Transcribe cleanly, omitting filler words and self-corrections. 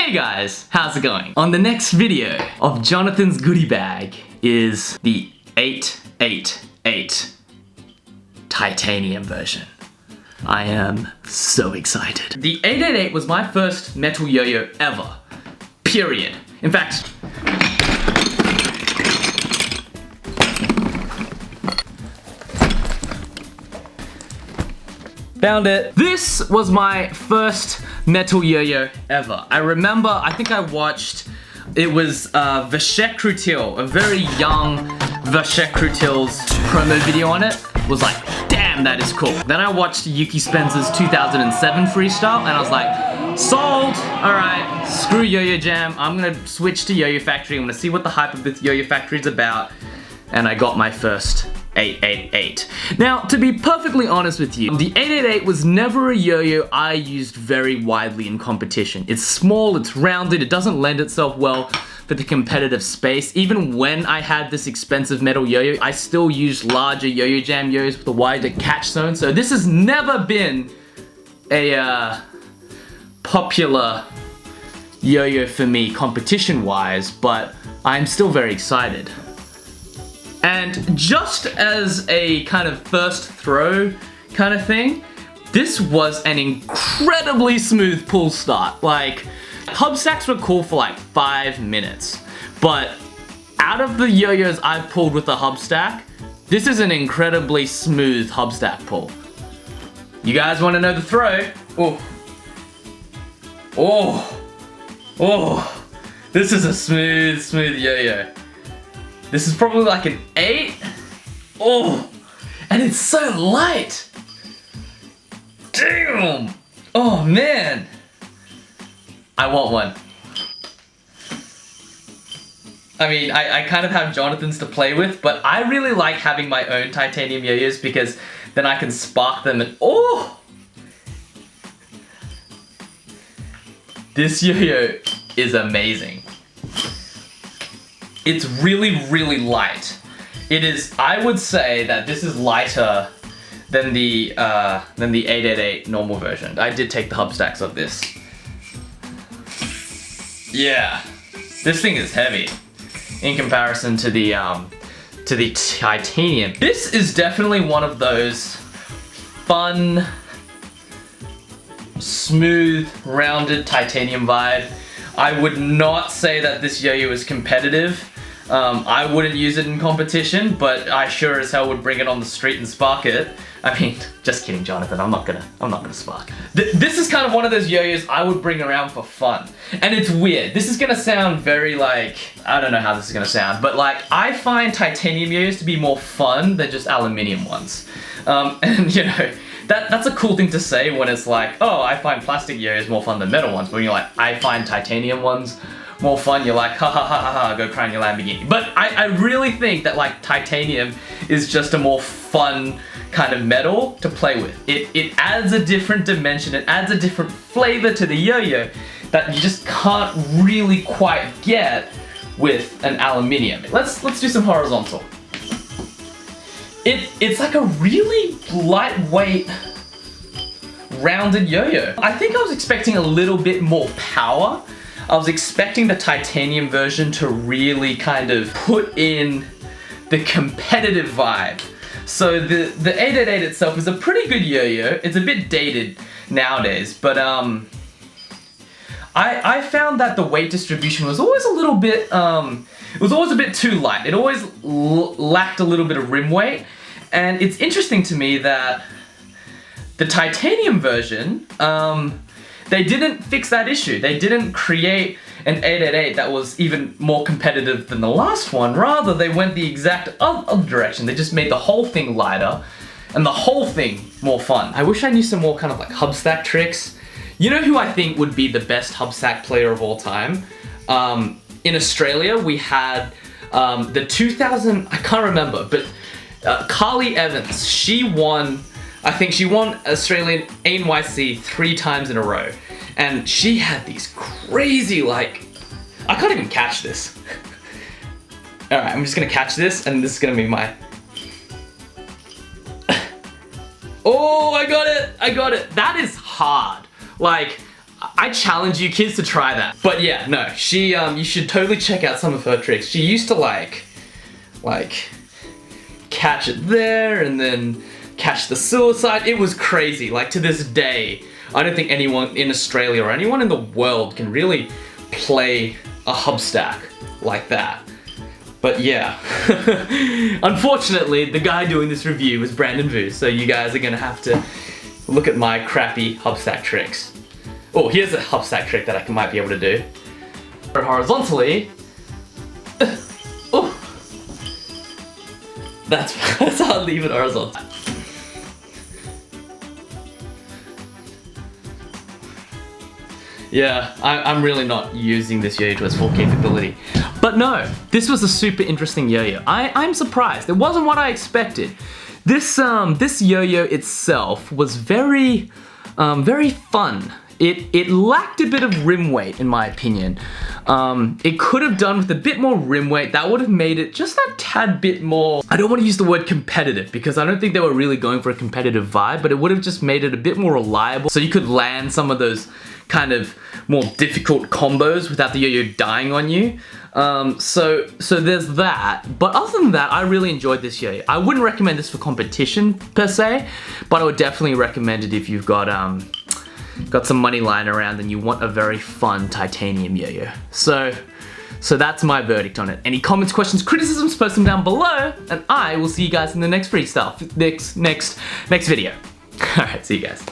Hey guys, how's it going? On the next video of Jonathan's goodie bag is the 888 titanium version. I am so excited. The 888 was my first metal yo-yo ever, period. In fact, found it. This was my first metal yo-yo ever. I remember, I think I watched, it was Vachek Krutil, a very young Vachek Krutil's promo video on it. Was like, damn, that is cool. Then I watched Yuki Spencer's 2007 freestyle and I was like, sold! Alright, screw Yo-Yo Jam. I'm gonna switch to Yo-Yo Factory. I'm gonna see what the hype of this Yo-Yo Factory is about. And I got my first 888. Now, to be perfectly honest with you, the 888 was never a yo-yo I used very widely in competition. It's small, it's rounded, it doesn't lend itself well for the competitive space. Even when I had this expensive metal yo-yo, I still used larger Yo-Yo Jam yo-yos with a wider catch zone. So this has never been a popular yo-yo for me competition-wise, but I'm still very excited. And just as a kind of first throw kind of thing, this was an incredibly smooth pull start. Like, hub stacks were cool for like 5 minutes, but out of the yo-yos I've pulled with a hub stack, this is an incredibly smooth hub stack pull. You guys want to know the throw? Oh, oh, oh! This is a smooth yo-yo. This is probably like an 8. Oh, and it's so light. Damn. Oh man. I want one. I mean, I kind of have Jonathan's to play with, but I really like having my own titanium yo-yos because then I can spark them and oh! This yo-yo is amazing. It's really, really light. It is, I would say that this is lighter than the 888 normal version. I did take the hub stacks of this. Yeah, this thing is heavy in comparison to the titanium. This is definitely one of those fun, smooth, rounded titanium vibe. I would not say that this yo-yo is competitive. I wouldn't use it in competition, but I sure as hell would bring it on the street and spark it. I mean, just kidding, Jonathan. I'm not gonna spark. This is kind of one of those yo-yos I would bring around for fun. And it's weird. This is gonna sound very like, I don't know how this is gonna sound, but like, I find titanium yo-yos to be more fun than just aluminium ones. And you know, that's a cool thing to say when it's like, oh, I find plastic yo-yos more fun than metal ones. But when you're like, I find titanium ones more fun, you're like, ha ha ha ha ha, go cry in your Lamborghini. But I really think that like titanium is just a more fun kind of metal to play with. It adds a different dimension, it adds a different flavor to the yo-yo that you just can't really quite get with an aluminium. Let's do some horizontal. It's like a really lightweight, rounded yo-yo. I think I was expecting a little bit more power. I was expecting the titanium version to really kind of put in the competitive vibe. So the 888 itself is a pretty good yo-yo. It's a bit dated nowadays, but I found that the weight distribution was always a little bit, it was always a bit too light. It always lacked a little bit of rim weight. And it's interesting to me that the titanium version, they didn't fix that issue. They didn't create an 888 that was even more competitive than the last one. Rather, they went the exact other direction. They just made the whole thing lighter and the whole thing more fun. I wish I knew some more kind of like hub stack tricks. You know who I think would be the best hub stack player of all time? In Australia, we had the 2000, I can't remember, but Carly Evans, she won, I think she won Australian NYC 3 times in a row. And she had these crazy, like, I can't even catch this. All right, I'm just gonna catch this and this is gonna be my, oh, I got it. That is hard. Like, I challenge you kids to try that. But yeah, no, she, you should totally check out some of her tricks. She used to like catch it there and then catch the suicide. It was crazy. Like to this day, I don't think anyone in Australia or anyone in the world can really play a hub stack like that. But yeah, unfortunately, the guy doing this review was Brandon Vu, so you guys are gonna have to look at my crappy hub stack tricks. Oh, here's a hub stack trick that I might be able to do. Horizontally. Oh, that's how I leave it horizontal. Yeah, I'm really not using this yo-yo to its full capability. But no, this was a super interesting yo-yo. I'm surprised. It wasn't what I expected. This yo-yo itself was very fun. It lacked a bit of rim weight, in my opinion. It could have done with a bit more rim weight. That would have made it just a tad bit more, I don't want to use the word competitive because I don't think they were really going for a competitive vibe, but it would have just made it a bit more reliable so you could land some of those kind of more difficult combos without the yo-yo dying on you. So there's that. But other than that, I really enjoyed this yo-yo. I wouldn't recommend this for competition per se, but I would definitely recommend it if you've got some money lying around and you want a very fun titanium yo-yo. So that's my verdict on it. Any comments, questions, criticisms, post them down below, and I will see you guys in the next freestyle, next video. Alright, see you guys.